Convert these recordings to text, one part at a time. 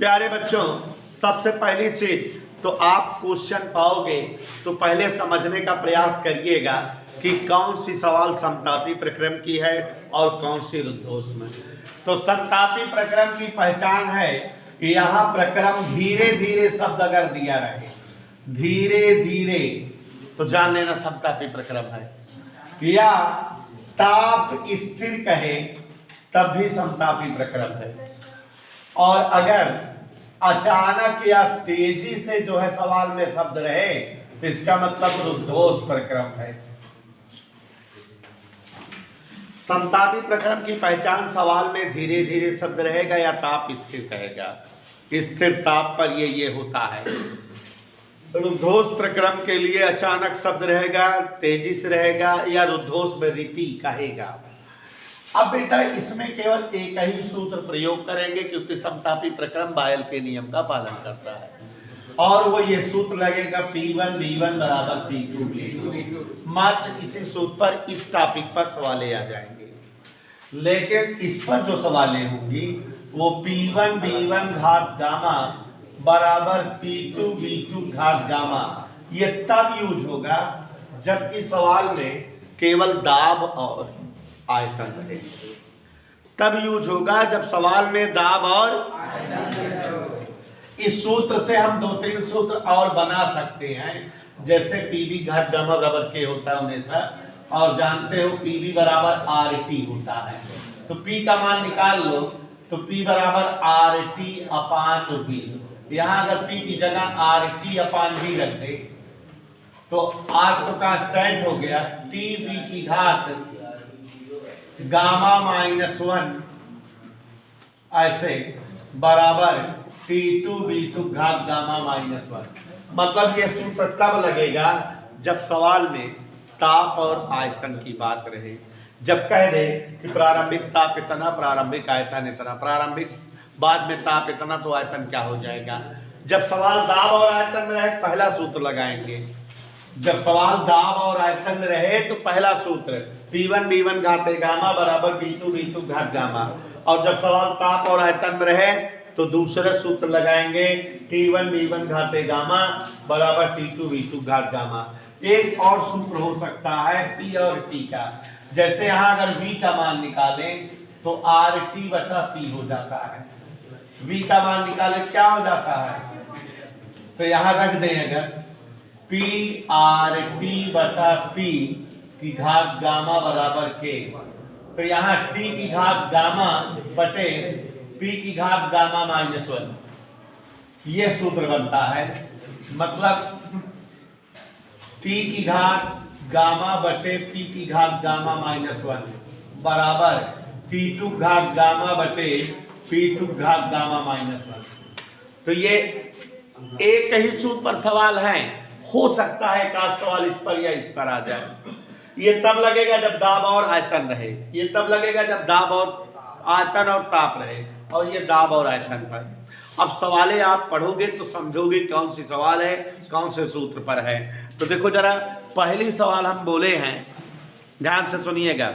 प्यारे बच्चों, सबसे पहली चीज तो आप क्वेश्चन पाओगे तो पहले समझने का प्रयास करिएगा कि कौन सी सवाल समतापी प्रक्रम की है और कौन सी रुद्धोष्म। तो समतापी प्रक्रम की पहचान है कि यहाँ प्रक्रम धीरे धीरे शब्द अगर दिया रहे, धीरे धीरे, तो जान लेना समतापी प्रक्रम है। या ताप स्थिर कहे तब भी समतापी प्रक्रम है। और अगर अचानक या तेजी से जो है सवाल में शब्द रहे तो इसका मतलब रुद्धोष प्रक्रम है। समतापी प्रक्रम की पहचान सवाल में धीरे धीरे शब्द रहेगा या ताप स्थिर रहेगा। स्थिर ताप पर ये होता है। रुद्धोष प्रक्रम के लिए अचानक शब्द रहेगा, तेजी से रहेगा या रुद्धोष में रीति कहेगा। अब बेटा इसमें केवल एक ही सूत्र प्रयोग करेंगे क्योंकि समतापी प्रक्रम बायल के नियम का पालन करता है और वो ये सूत्र लगेगा P1 V1 बराबर P2 V2। मात्र इसी सूत्र पर इस टॉपिक पर सवालें आ जाएंगे, लेकिन इस पर जो सवालें होंगी वो P1 V1 घात गामा बराबर P2 V2 घात गामा, ये तब यूज होगा जबकि सवाल में केवल दाब और आयतन रहे। तब यूज होगा जब सवाल में दाब और इस सूत्र से हम 2-3 सूत्र और बना सकते हैं, जैसे PV घात गामा बराबर के होता है हमेशा, और जानते हो PV बराबर RT होता है। तो P का मान निकाल लो तो P बराबर RT अपान V। यहाँ अगर P की जगह RT अपान V रख दे तो R तो कांस्टेंट हो गया, TV की घात गामा -1 ऐसे बराबर T2 V2 घात गामा -1। मतलब ये सूत्र तब लगेगा जब सवाल में ताप और आयतन की बात रहे। जब कह दे कि प्रारंभिक ताप इतना, प्रारंभिक आयतन इतना, प्रारंभिक बाद में ताप इतना, तो आयतन क्या हो जाएगा। जब सवाल दाब और आयतन में रहे पहला सूत्र लगाएंगे। जब सवाल दाब और आयतन में रहे तो पहला सूत्र P1 V1 घाते गामा बराबर P2 V2 घात गामा, और जब सवाल ताप और आयतन में रहे तो दूसरा सूत्र लगाएंगे T1 V1 घाते गामा बराबर T2 V2 घात गामा। एक और सूत्र हो सकता है P और T का, जैसे यहाँ अगर V का मान निकालें तो RT बटा P हो जाता है। V का मान निकालें क्या हो जाता है, तो यहाँ रख दें अगर P RT बटा P की घात गामा बराबर के, तो यहाँ T की घात गामा बटे P की घात गामा -1, ये सूत्र बनता है। मतलब T की घात गामा बटे P की घात गामा -1 बराबर T2 घात गामा बटे P2 घात गामा -1। तो ये एक ही सूत्र पर सवाल है, हो सकता है का सवाल इस पर या इस पर आ जाए। ये तब लगेगा जब दाब और आयतन रहे, ये तब लगेगा जब दाब और आयतन और ताप रहे, और ये दाब और आयतन पर। अब सवालें आप पढ़ोगे तो समझोगे कौन सी सवाल है, कौन से सूत्र पर है। तो देखो जरा, पहली सवाल हम बोले हैं, ध्यान से सुनिएगा।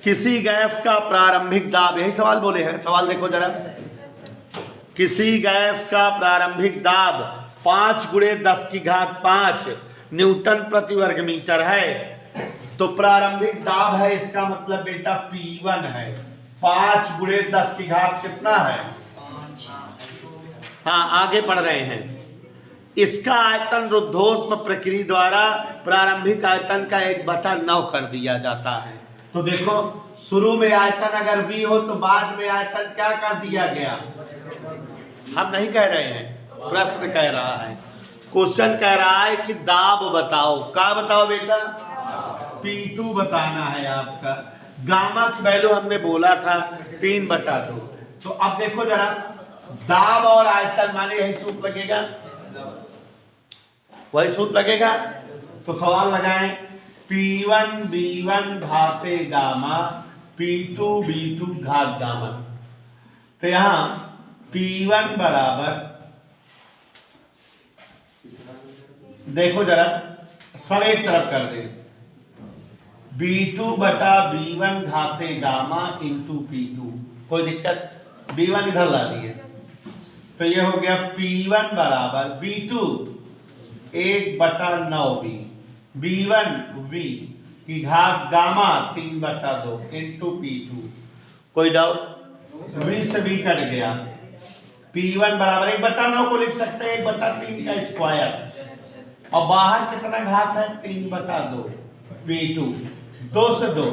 किसी गैस का प्रारंभिक दाब, यही सवाल बोले हैं। सवाल देखो जरा, किसी गैस का प्रारंभिक दाब 5 × 10⁵ न्यूटन प्रति वर्ग मीटर है। तो प्रारंभिक दाब है, इसका मतलब बेटा P1 है। 5 × 10⁵ कितना है, 5। हाँ, आगे पढ़ रहे हैं। इसका आयतन रुद्धोष्म प्रक्रिया द्वारा प्रारंभिक आयतन का 1/9 कर दिया जाता है। तो देखो, शुरू में आयतन अगर V हो तो बाद में आयतन क्या कर दिया गया। हम नहीं कह रहे हैं, प्रश्न कह रहा है, क्वेश्चन कह रहा है कि दाब बताओ। क्या बताओ बेटा, P2 बताना है आपका। गामा की वैल्यू हमने बोला था 3/2। तो अब देखो जरा, दाब और आयतन माने यही सूत्र लगेगा, वही सूत्र लगेगा। तो सवाल लगाएं P1 V1 घाते gamma P2 V2 घात गामा। तो यहाँ P1 बराबर, देखो जरा सब एक तरफ कर दे, B2 बटा V1 घाते गामा इंटू P2, कोई दिक्कत। B1 इधर ला दिए, तो ये हो गया P1 बराबर B2 1/9B, B1 V की घात गामा 3/2 इंटू P2। कोई डाउट? V से V कट गया, P1 बराबर 1/9 को लिख सकते हैं 1/3 का स्क्वायर, और बाहर कितना घात है 3/2, P2 2 से 2,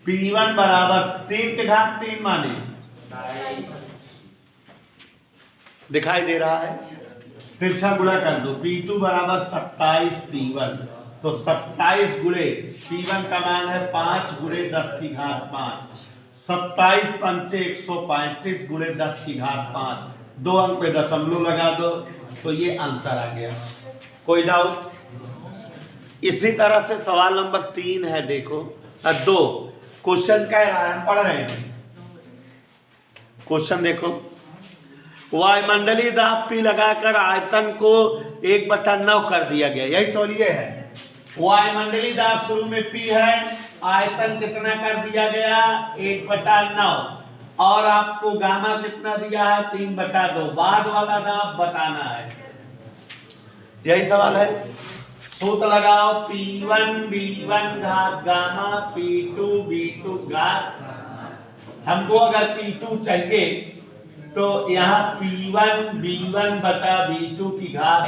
P1 बराबर 3 के घात 3 माने दिखाई दे रहा है, तिरछा गुणा कर दो, P2 बराबर 27 P1, तो 27 गुणे P1 का मान है 5 गुणे 10 की घात 5, 27 पंचे 135 गुणे 10 की घात 5, 2 अंक पे दशमलव लगा दो, तो ये आंसर आ गया। कोई डाउट? इसी तरह से सवाल नंबर 3 है, देखो 2 क्वेश्चन कह रहा है, हम पढ़ रहे हैं क्वेश्चन, देखो वायुमंडलीय दाब P लगाकर आयतन को 1/9 कर दिया गया, यही सवाल ये है। वायुमंडलीय दाब शुरू में P है, आयतन कितना कर दिया गया 1/9, और आपको गामा कितना दिया है 3/2, बाद वाला दाब बताना है, यही सवाल है। सूत्र लगाओ, P1 B1 घात गामा P2 B2 घात, हमको अगर P2 चाहिए तो यहाँ P1 B1 बटा B2 की घात,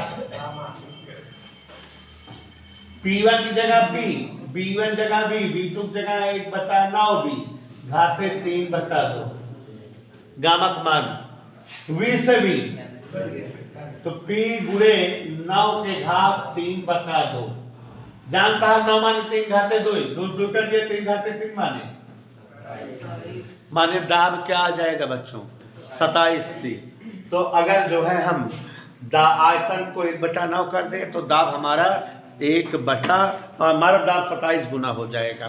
P1 की जगह B, B1 जगह B, B2 की जगह 1/9B, घाते 3/2, गामा का मान V से V, तो P गुणे 9 के घात 3/2, जानता है 9 माने 3 घाते 2, 2 कर दिए 3 घाते 3 माने दाब क्या आ जाएगा बच्चों 27 P। तो अगर जो है हम आयतन को 1/9 कर दे तो दाब हमारा 1 बटा, और हमारा दाब 27 गुना हो जाएगा।